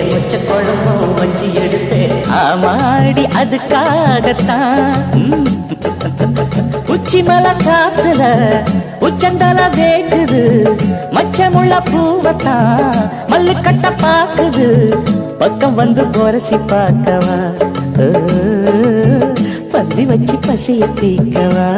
மொச்ச குழம்பும் வச்சு எடுத்தேன் ஆமாடி அதுக்காகத்தான் உச்சி மலை காத்துல உச்சந்தல வேக்குது மச்சமுள்ள பூவத்தான் மல்லு கட்ட பாக்குது பக்கம் வந்து போரசி பார்க்கவா பந்தி வச்சு பசிய தீக்கவா